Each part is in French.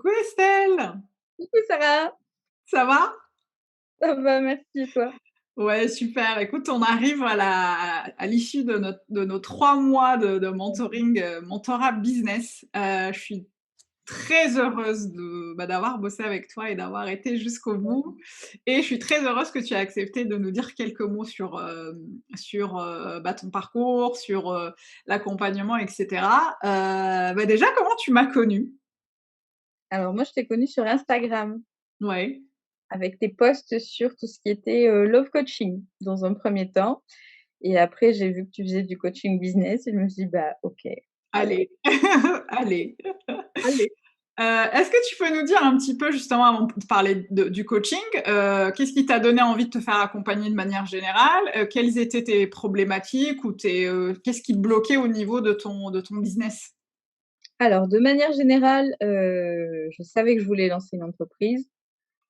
Coucou Estelle, Coucou Sarah, ça va? ça va, merci et toi? Ouais, super. Écoute, on arrive à l'issue de nos 3 mois de mentoring, mentorat business. Je suis très heureuse d'avoir bossé avec toi et d'avoir été jusqu'au bout et je suis très heureuse que tu aies accepté de nous dire quelques mots sur ton parcours, sur, l'accompagnement et cetera. Déjà, comment tu m'as connue? Alors moi, je t'ai connue sur Instagram Ouais. avec tes posts sur tout ce qui était, love coaching dans un premier temps et après j'ai vu que tu faisais du coaching business et je me suis dit: «Bah OK, allez, Allez, allez. allez». Est-ce que tu peux nous dire un petit peu justement avant de parler du coaching, qu'est-ce qui t'a donné envie de te faire accompagner de manière générale? Quelles étaient tes problématiques ou qu'est-ce qui te bloquait au niveau de ton business? Alors de manière générale, je savais que je voulais lancer une entreprise.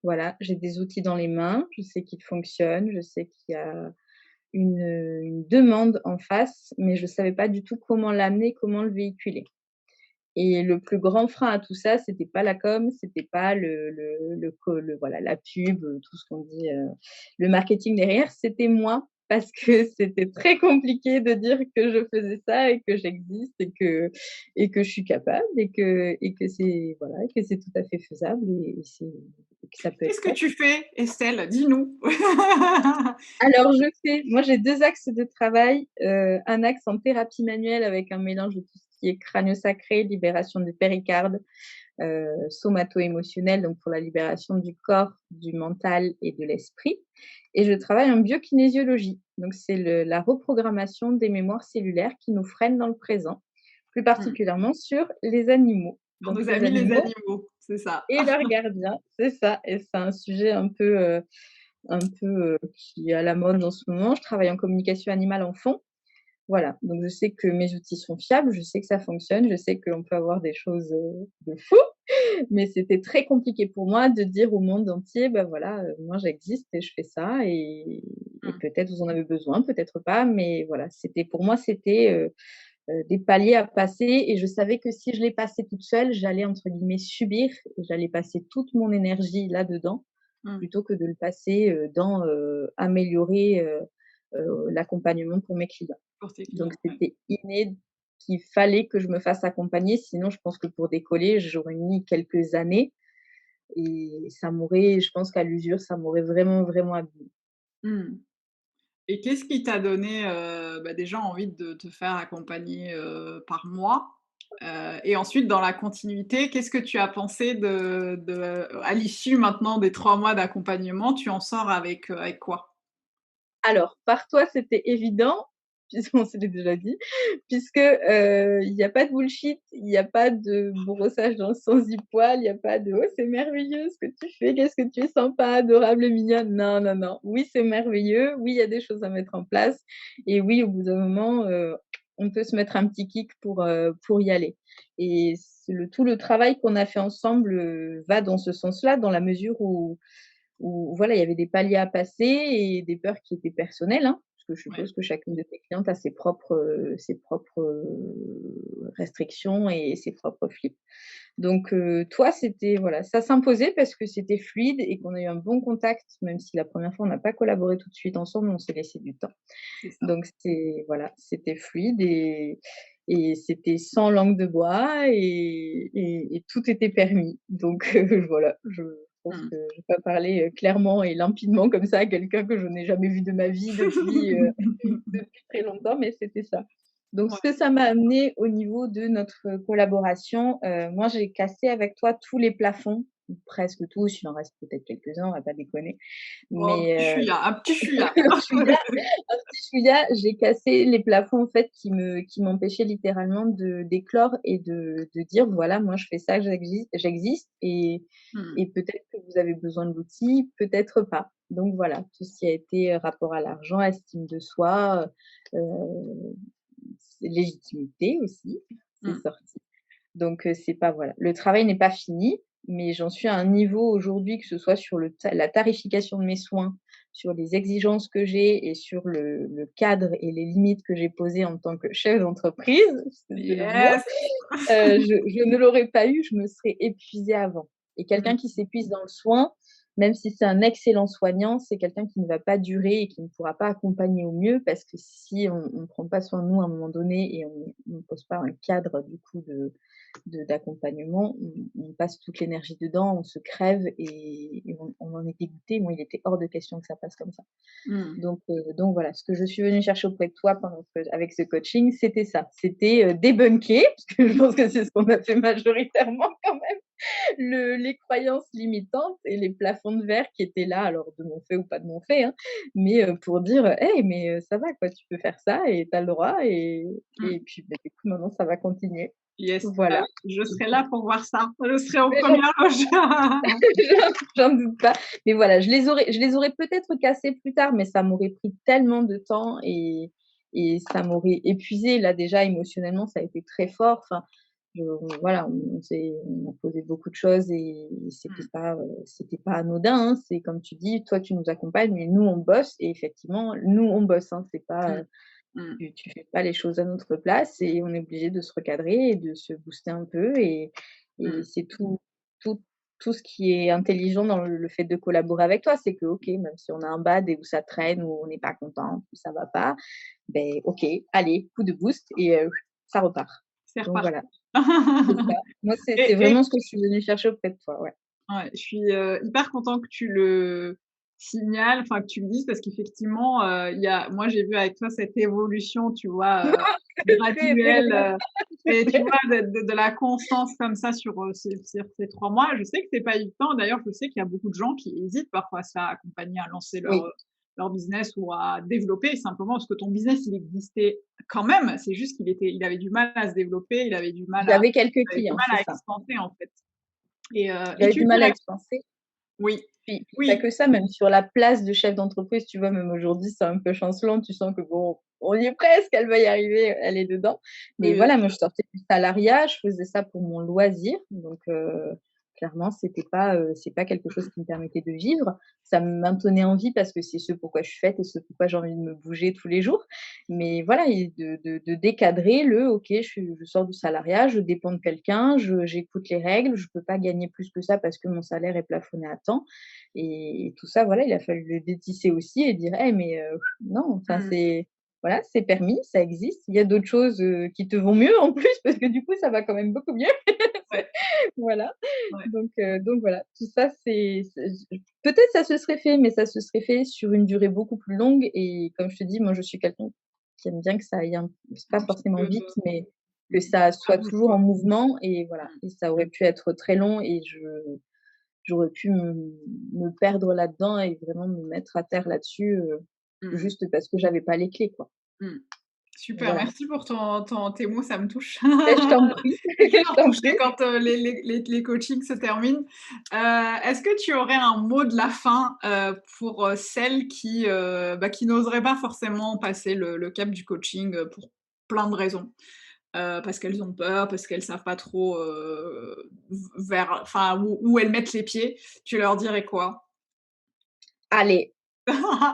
Voilà, j'ai des outils dans les mains, je sais qu'ils fonctionnent, je sais qu'il y a une demande en face, mais je savais pas du tout comment l'amener, comment le véhiculer. Et le plus grand frein à tout ça, c'était pas la com, c'était pas le voilà, la pub, tout ce qu'on dit, le marketing derrière, c'était moi. Parce que c'était très compliqué de dire que je faisais ça et que j'existe et que je suis capable et que c'est voilà, et que c'est tout à fait faisable et que ça peut être Qu'est-ce que fait. tu fais, Estelle? Dis-nous. Alors je fais moi j'ai 2 axes de travail, un axe en thérapie manuelle avec un mélange de tout ce qui est crânio-sacré, libération du péricarde, somato-émotionnel, donc pour la libération du corps, du mental et de l'esprit. Et je travaille en biokinésiologie, donc c'est la reprogrammation des mémoires cellulaires qui nous freinent dans le présent, plus Mmh. particulièrement sur les animaux. Pour Donc nos les amis les animaux animaux, c'est ça. et leurs gardiens, c'est ça. Et c'est un sujet qui est à la mode en ce moment. Je travaille en communication animale en fond. Voilà, donc je sais que mes outils sont fiables, je sais que ça fonctionne, je sais qu'on peut avoir des choses, de fou. Mais c'était très compliqué pour moi de dire au monde entier: «Bah, voilà, moi j'existe et je fais ça et Mmh. peut-être vous en avez besoin, peut-être pas», mais voilà, c'était pour moi, c'était, des paliers à passer et je savais que si je les passais toute seule, j'allais entre guillemets «subir» et j'allais passer toute mon énergie là-dedans, Mmh. plutôt que de le passer, dans, améliorer, l'accompagnement pour mes clients. Pour tes Donc clients, ouais. c'était inné qu'il fallait que je me fasse accompagner, sinon je pense que pour décoller, j'aurais mis quelques années et ça m'aurait je pense qu'à l'usure, ça m'aurait vraiment, vraiment abîmée. Mmh. Et qu'est-ce qui t'a donné, déjà envie de te faire accompagner, par moi? Et ensuite dans la continuité, qu'est-ce que tu as pensé à l'issue maintenant des 3 mois d'accompagnement, tu en sors avec quoi? Alors, par toi, c'était évident, puisqu'on se l'est déjà dit, puisque, il y a pas de bullshit, il y a pas de brossage dans le sens du poil, il y a pas de: «Oh, c'est merveilleux ce que tu fais, qu'est-ce que tu es sympa, adorable et mignonne». Non, non, non. Oui, c'est merveilleux, oui, il y a des choses à mettre en place et oui, au bout d'un moment, on peut se mettre un petit kick pour y aller et c'est tout le travail qu'on a fait ensemble, va dans ce sens-là, dans la mesure où voilà, il y avait des paliers à passer et des peurs qui étaient personnelles, hein, parce que je Ouais. suppose que chacune de tes clientes a ses propres, restrictions et ses propres flips. Donc toi, c'était voilà, ça s'imposait parce que c'était fluide et qu'on a eu un bon contact, même si la première fois on n'a pas collaboré tout de suite ensemble, on s'est laissé du temps. C'est ça. Donc c'est voilà, c'était fluide et c'était sans langue de bois et tout était permis. Donc voilà, je pense Mmh. que je vais pas parler, clairement et limpidement comme ça à quelqu'un que je n'ai jamais vu de ma vie depuis très longtemps, mais c'était ça. Donc ce que Ouais. ça m'a amené au niveau de notre collaboration, moi j'ai cassé avec toi tous les plafonds, ou presque tous, il en reste peut-être quelques-uns, on va pas déconner, Oh, mais un petit chouïa. chouïa, un petit chouïa, j'ai cassé les plafonds en fait qui m'empêchaient littéralement de d'éclore et de dire: «Voilà, moi je fais ça, j'existe Mmh. et peut-être que vous avez besoin de l'outil, peut-être pas». Donc voilà, tout ce qui a été, rapport à l'argent, estime de soi, légitimité aussi, c'est Mmh. sorti. Donc c'est pas voilà, le travail n'est pas fini, mais j'en suis à un niveau aujourd'hui, que ce soit sur la tarification de mes soins, sur les exigences que j'ai et sur le cadre et les limites que j'ai posées en tant que chef d'entreprise, c'est le mot, Yes! je ne l'aurais pas eu, je me serais épuisée avant. Et quelqu'un Mmh. qui s'épuise dans le soin, même si c'est un excellent soignant, c'est quelqu'un qui ne va pas durer et qui ne pourra pas accompagner au mieux parce que si on ne prend pas soin de nous à un moment donné et on ne pose pas un cadre du coup d'accompagnement, on passe toute l'énergie dedans, on se crève et on en est dégoûté. Moi, il était hors de question que ça passe comme ça. Mmh. Donc voilà, ce que je suis venue chercher auprès de toi avec ce coaching, c'était ça. C'était, débunker, parce que je pense que c'est ce qu'on a fait majoritairement quand même, les croyances limitantes et les plafonds de verre qui étaient là, alors de mon fait ou pas de mon fait, hein, mais pour dire: «Hey, mais ça va quoi, tu peux faire ça et tu as le droit Mmh. et puis, bah, écoute, maintenant ça va continuer». Yes, bah, Voilà. je serai là pour voir ça. Je serai aux Mais j'en premières loges. j'en doute pas. Mais voilà, je les aurais peut-être cassés plus tard, mais ça m'aurait pris tellement de temps et ça m'aurait épuisée. Là, déjà, émotionnellement, ça a été très fort. Enfin, voilà, on a posé beaucoup de choses et Mmh. c'était pas anodin, hein. C'est comme tu dis, toi, tu nous accompagnes, mais nous, on bosse et effectivement, nous, on bosse, hein. C'est pas, Mmh. Mmh. tu fais pas les choses à notre place et on est obligé de se recadrer et de se booster un peu et Mmh. c'est tout tout ce qui est intelligent dans le fait de collaborer avec toi. C'est que, OK, même si on a un bad et où ça traîne, où on n'est pas content, où ça va pas, ben OK, allez, coup de boost et ça repart. C'est Donc reparti. voilà, c'est ça. Moi, c'est Et vraiment ce que je suis venue chercher auprès de toi, ouais. ouais, je suis, hyper content que tu le signales, enfin que tu le dises parce qu'effectivement, il y a moi j'ai vu avec toi cette évolution, tu vois, Très, très graduelle, bien. et tu vois de la constance comme ça sur ces 3 mois. Je sais que c'est pas évident. D'ailleurs, je sais qu'il y a beaucoup de gens qui hésitent parfois à se faire accompagner, à lancer Oui, leur business ou à développer simplement parce que ton business, il existait quand même. C'est juste il avait du mal à se développer, j'avais quelques il avait du clients, c'est mal à ça. expanser en fait. Et J'avais tu du mal à dirais expanser. oui, Puis pas oui, que ça, même sur la place de chef d'entreprise, tu vois, même aujourd'hui, c'est un peu chancelant. Tu sens que bon, on y est presque, elle va y arriver, elle est dedans. Mais oui, bien voilà, moi, sûr. je sortais du salariat, je faisais ça pour mon loisir. Donc, clairement, c'est pas quelque chose qui me permettait de vivre. Ça me maintenait en vie parce que c'est ce pourquoi je suis faite et ce pourquoi j'ai envie de me bouger tous les jours. Mais voilà, et de décadrer OK, je sors du salariat, je dépends de quelqu'un, j'écoute les règles, je peux pas gagner plus que ça parce que mon salaire est plafonné à temps. Et tout ça, voilà, il a fallu le détisser aussi et dire: «Eh mais non, enfin Mmh. c'est voilà, c'est permis, ça existe. Il y a d'autres choses, qui te vont mieux en plus parce que du coup, ça va quand même beaucoup mieux». Ouais, Voilà, ouais. donc voilà, tout ça c'est peut-être ça se serait fait, mais ça se serait fait sur une durée beaucoup plus longue et comme je te dis, moi je suis quelqu'un qui aime bien que ça aille c'est pas Un petit forcément peu vite, mais que mmh, ça ça soit bouge toujours quoi. en mouvement et voilà Mmh. et ça aurait Mmh. pu être très long et j'aurais pu me perdre là-dedans et vraiment me mettre à terre là-dessus, Mmh. juste parce que j'avais pas les clés, quoi. Mmh. Super, Voilà. merci pour tes mots, ça me touche. Beh, je t'en prie, C'est je toujours t'en touché prie. quand, les coachings se terminent. Est-ce que tu aurais un mot de la fin, pour, celles qui n'oseraient pas forcément passer le cap du coaching, pour plein de raisons? Parce qu'elles ont peur, parce qu'elles savent pas trop, vers enfin où elles mettent les pieds. Tu leur dirais quoi? Allez.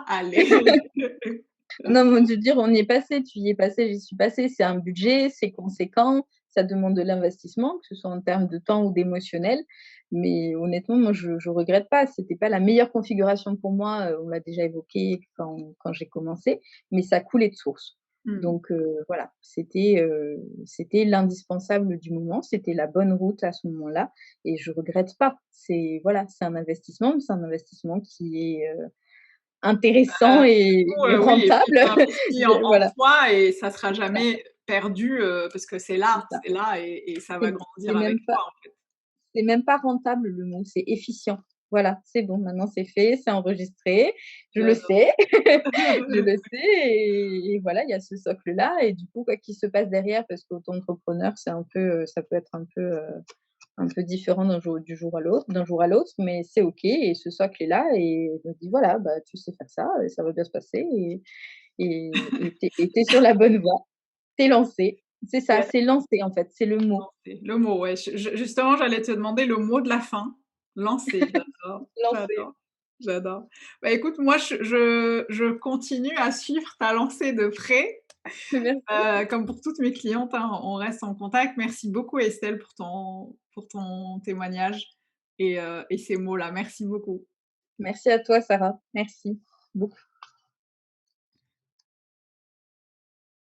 Allez! Non, mais de dire: «On y est passé», tu y es passé, j'y suis passée. C'est un budget, c'est conséquent, ça demande de l'investissement, que ce soit en termes de temps ou d'émotionnel. Mais honnêtement, moi, je regrette pas. C'était pas la meilleure configuration pour moi, on l'a déjà évoqué quand j'ai commencé, mais ça coulait de source. Mmh. Donc voilà, c'était l'indispensable du moment, c'était la bonne route à ce moment-là et je regrette pas. C'est voilà, c'est un investissement, mais c'est un investissement qui est, intéressant et Oui et puis tu rentable. investis en Voilà, toi et ça sera jamais perdu, parce que c'est ça. c'est là et ça va C'est grandir c'est avec même toi, pas en fait. c'est même pas rentable le mot, c'est efficient. Voilà, c'est bon, maintenant c'est fait, c'est enregistré, je le J'adore. sais, je le sais et voilà, il y a ce socle-là et du coup, quoi qu'il se passe derrière, parce qu'auto-entrepreneur, c'est un peu, ça peut être un peu différent d'un jour à l'autre, mais c'est OK et ce socle est là et je me dis: «Voilà, bah, tu sais faire ça et ça va bien se passer et tu sur la bonne voie». Tu lancé. C'est ça, Yes, c'est lancé en fait, c'est le mot. lancer. Le mot, ouais, justement, j'allais te demander le mot de la fin. Lancer, j'adore, Lancé. j'adore. J'adore. Bah, écoute, moi, je continue à suivre ta lancée de près, Merci. comme pour toutes mes clientes, hein, on reste en contact. Merci beaucoup Estelle pour ton témoignage et ces mots-là. Merci beaucoup. Merci à toi Sarah. Merci beaucoup.